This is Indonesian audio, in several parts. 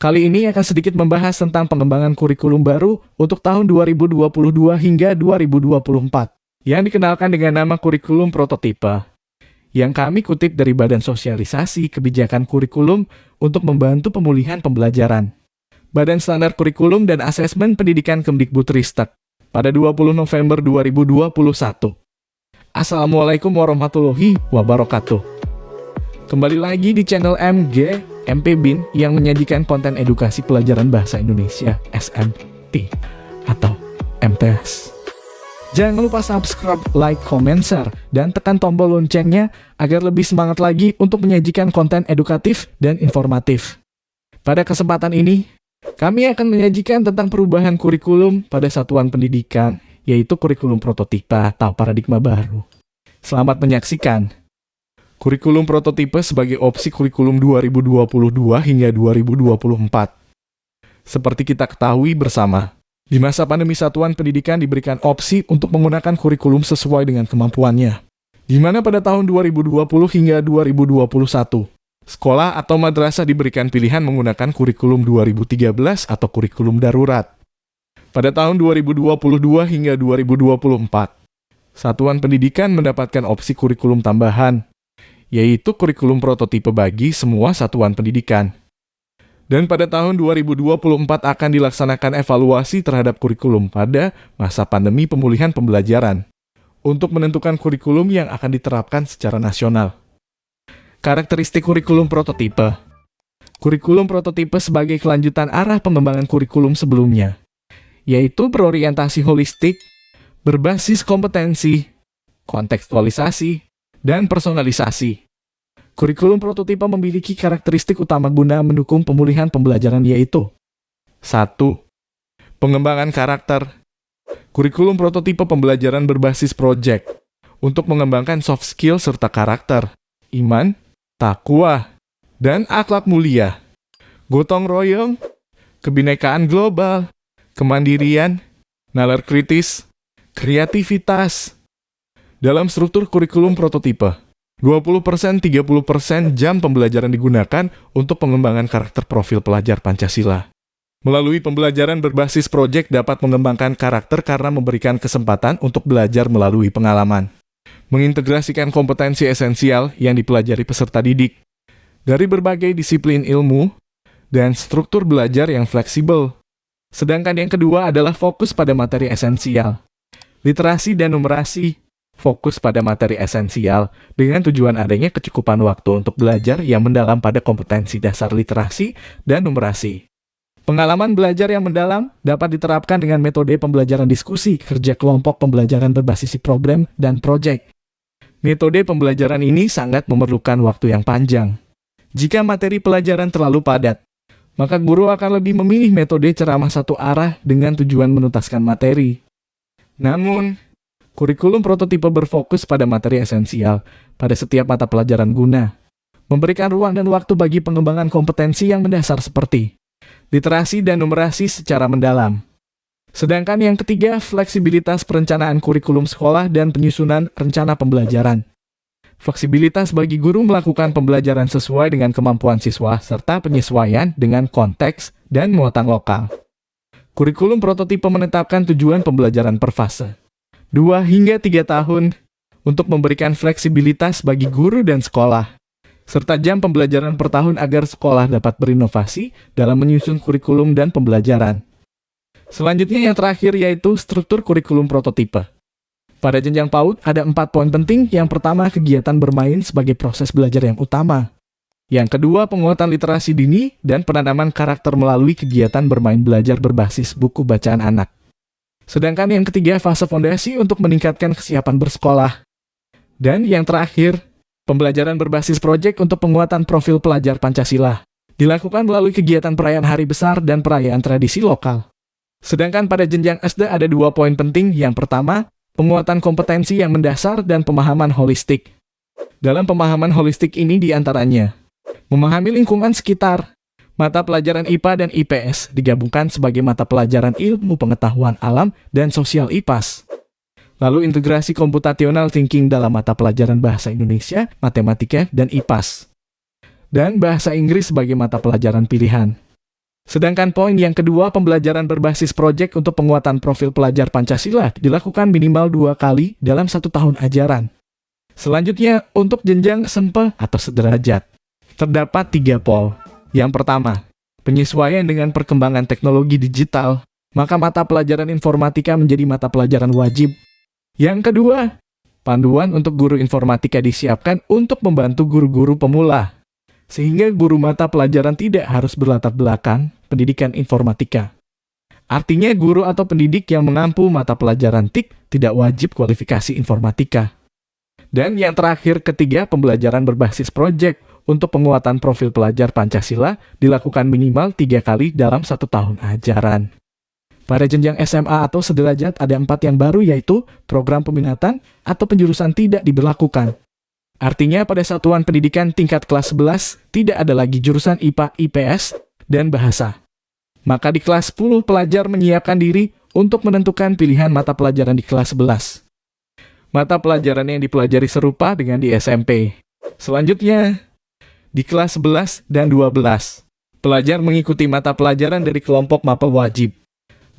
Kali ini akan sedikit membahas tentang pengembangan kurikulum baru untuk tahun 2022 hingga 2024, yang dikenalkan dengan nama kurikulum prototipe, yang kami kutip dari Badan Sosialisasi Kebijakan Kurikulum untuk membantu pemulihan pembelajaran. Badan Standar Kurikulum dan Asesmen Pendidikan Kemdikbudristek pada 20 November 2021. Assalamualaikum warahmatullahi wabarakatuh. Kembali lagi di channel MP BIN yang menyajikan konten edukasi pelajaran bahasa Indonesia SMT atau MTS. Jangan lupa subscribe, like, comment, share, dan tekan tombol loncengnya agar lebih semangat lagi untuk menyajikan konten edukatif dan informatif. Pada kesempatan ini, kami akan menyajikan tentang perubahan kurikulum pada satuan pendidikan, yaitu kurikulum prototipe atau paradigma baru. Selamat menyaksikan. Kurikulum prototipe sebagai opsi kurikulum 2022 hingga 2024. Seperti kita ketahui bersama, di masa pandemi satuan pendidikan diberikan opsi untuk menggunakan kurikulum sesuai dengan kemampuannya. Di mana pada tahun 2020 hingga 2021, sekolah atau madrasah diberikan pilihan menggunakan kurikulum 2013 atau kurikulum darurat. Pada tahun 2022 hingga 2024, satuan pendidikan mendapatkan opsi kurikulum tambahan, yaitu kurikulum prototipe bagi semua satuan pendidikan. Dan pada tahun 2024 akan dilaksanakan evaluasi terhadap kurikulum pada masa pandemi pemulihan pembelajaran untuk menentukan kurikulum yang akan diterapkan secara nasional. Karakteristik kurikulum prototipe. Kurikulum prototipe sebagai kelanjutan arah pengembangan kurikulum sebelumnya, yaitu berorientasi holistik, berbasis kompetensi, kontekstualisasi, dan personalisasi. Kurikulum prototipe memiliki karakteristik utama guna mendukung pemulihan pembelajaran yaitu 1. Pengembangan karakter. Kurikulum prototipe pembelajaran berbasis proyek untuk mengembangkan soft skill serta karakter, iman, takwa, dan akhlak mulia, gotong royong, kebinekaan global, kemandirian, nalar kritis, kreativitas. Dalam struktur kurikulum prototipe, 20% 30% jam pembelajaran digunakan untuk pengembangan karakter profil pelajar Pancasila. Melalui pembelajaran berbasis proyek dapat mengembangkan karakter karena memberikan kesempatan untuk belajar melalui pengalaman. Mengintegrasikan kompetensi esensial yang dipelajari peserta didik dari berbagai disiplin ilmu dan struktur belajar yang fleksibel. Sedangkan yang kedua adalah fokus pada materi esensial. Literasi dan numerasi. Fokus pada materi esensial dengan tujuan adanya kecukupan waktu untuk belajar yang mendalam pada kompetensi dasar literasi dan numerasi. Pengalaman belajar yang mendalam dapat diterapkan dengan metode pembelajaran diskusi, kerja kelompok, pembelajaran berbasis problem, dan proyek. Metode pembelajaran ini sangat memerlukan waktu yang panjang. Jika materi pelajaran terlalu padat, maka guru akan lebih memilih metode ceramah satu arah dengan tujuan menuntaskan materi. Namun, kurikulum prototipe berfokus pada materi esensial pada setiap mata pelajaran guna memberikan ruang dan waktu bagi pengembangan kompetensi yang mendasar seperti literasi dan numerasi secara mendalam. Sedangkan yang ketiga, fleksibilitas perencanaan kurikulum sekolah dan penyusunan rencana pembelajaran. Fleksibilitas bagi guru melakukan pembelajaran sesuai dengan kemampuan siswa serta penyesuaian dengan konteks dan muatan lokal. Kurikulum prototipe menetapkan tujuan pembelajaran per fase 2 hingga 3 tahun untuk memberikan fleksibilitas bagi guru dan sekolah, serta jam pembelajaran per tahun agar sekolah dapat berinovasi dalam menyusun kurikulum dan pembelajaran. Selanjutnya yang terakhir yaitu struktur kurikulum prototipe. Pada jenjang PAUD ada 4 poin penting. Yang pertama, kegiatan bermain sebagai proses belajar yang utama. Yang kedua, penguatan literasi dini dan penanaman karakter melalui kegiatan bermain belajar berbasis buku bacaan anak. Sedangkan yang ketiga, fase fondasi untuk meningkatkan kesiapan bersekolah. Dan yang terakhir, pembelajaran berbasis proyek untuk penguatan profil pelajar Pancasila. Dilakukan melalui kegiatan perayaan hari besar dan perayaan tradisi lokal. Sedangkan pada jenjang SD ada 2 poin penting. Yang pertama, penguatan kompetensi yang mendasar dan pemahaman holistik. Dalam pemahaman holistik ini diantaranya, memahami lingkungan sekitar. Mata pelajaran IPA dan IPS digabungkan sebagai mata pelajaran ilmu pengetahuan alam dan sosial IPAS. Lalu integrasi computational thinking dalam mata pelajaran bahasa Indonesia, matematika, dan IPAS. Dan bahasa Inggris sebagai mata pelajaran pilihan. Sedangkan poin yang kedua, pembelajaran berbasis proyek untuk penguatan profil pelajar Pancasila dilakukan minimal 2 kali dalam 1 tahun ajaran. Selanjutnya, untuk jenjang SMP atau sederajat, terdapat 3 pol. Yang pertama, penyesuaian dengan perkembangan teknologi digital, maka mata pelajaran informatika menjadi mata pelajaran wajib. Yang kedua, panduan untuk guru informatika disiapkan untuk membantu guru-guru pemula, sehingga guru mata pelajaran tidak harus berlatar belakang pendidikan informatika. Artinya guru atau pendidik yang mengampu mata pelajaran TIK tidak wajib kualifikasi informatika. Dan yang terakhir, ketiga, pembelajaran berbasis proyek untuk penguatan profil pelajar Pancasila dilakukan minimal 3 kali dalam 1 tahun ajaran. Pada jenjang SMA atau sederajat ada 4 yang baru, yaitu program peminatan atau penjurusan tidak diberlakukan. Artinya pada satuan pendidikan tingkat kelas 11 tidak ada lagi jurusan IPA, IPS, dan bahasa. Maka di kelas 10 pelajar menyiapkan diri untuk menentukan pilihan mata pelajaran di kelas 11. Mata pelajaran yang dipelajari serupa dengan di SMP. Selanjutnya, di kelas 11 dan 12, pelajar mengikuti mata pelajaran dari kelompok MAPA wajib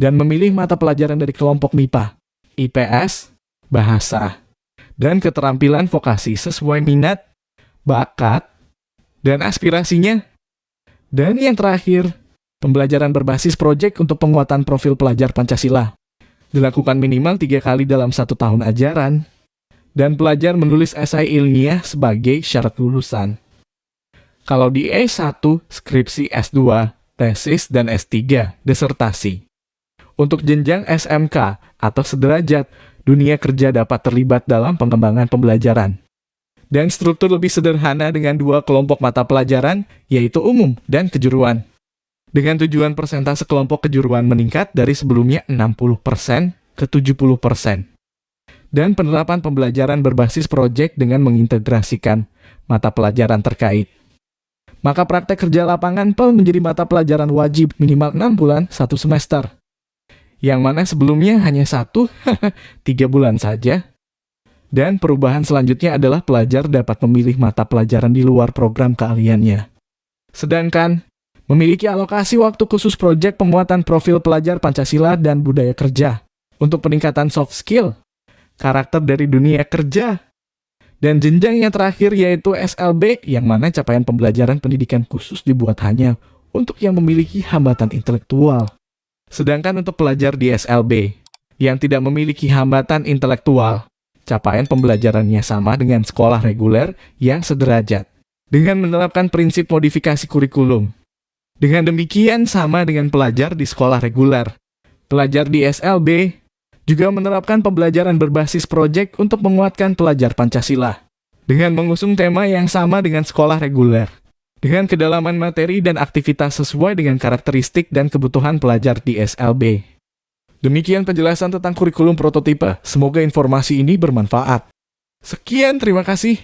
dan memilih mata pelajaran dari kelompok MIPA, IPS, bahasa, dan keterampilan vokasi sesuai minat, bakat, dan aspirasinya. Dan yang terakhir, pembelajaran berbasis proyek untuk penguatan profil pelajar Pancasila dilakukan minimal 3 kali dalam 1 tahun ajaran, dan pelajar menulis esai ilmiah sebagai syarat lulusan. Kalau di S1, skripsi, S2, tesis, dan S3, disertasi. Untuk jenjang SMK atau sederajat, dunia kerja dapat terlibat dalam pengembangan pembelajaran. Dan struktur lebih sederhana dengan 2 kelompok mata pelajaran, yaitu umum dan kejuruan. Dengan tujuan persentase kelompok kejuruan meningkat dari sebelumnya 60% ke 70%. Dan penerapan pembelajaran berbasis proyek dengan mengintegrasikan mata pelajaran terkait. Maka praktek kerja lapangan PEL menjadi mata pelajaran wajib minimal 6 bulan 1 semester. Yang mana sebelumnya hanya 1, 3 bulan saja. Dan perubahan selanjutnya adalah pelajar dapat memilih mata pelajaran di luar program keahliannya. Sedangkan, memiliki alokasi waktu khusus proyek penguatan profil pelajar Pancasila dan budaya kerja untuk peningkatan soft skill, karakter dari dunia kerja. Dan jenjang yang terakhir yaitu SLB, yang mana capaian pembelajaran pendidikan khusus dibuat hanya untuk yang memiliki hambatan intelektual. Sedangkan untuk pelajar di SLB yang tidak memiliki hambatan intelektual, capaian pembelajarannya sama dengan sekolah reguler yang sederajat, dengan menerapkan prinsip modifikasi kurikulum. Dengan demikian sama dengan pelajar di sekolah reguler. Pelajar di SLB juga menerapkan pembelajaran berbasis proyek untuk menguatkan pelajar Pancasila, dengan mengusung tema yang sama dengan sekolah reguler, dengan kedalaman materi dan aktivitas sesuai dengan karakteristik dan kebutuhan pelajar di SLB. Demikian penjelasan tentang kurikulum prototipe. Semoga informasi ini bermanfaat. Sekian, terima kasih.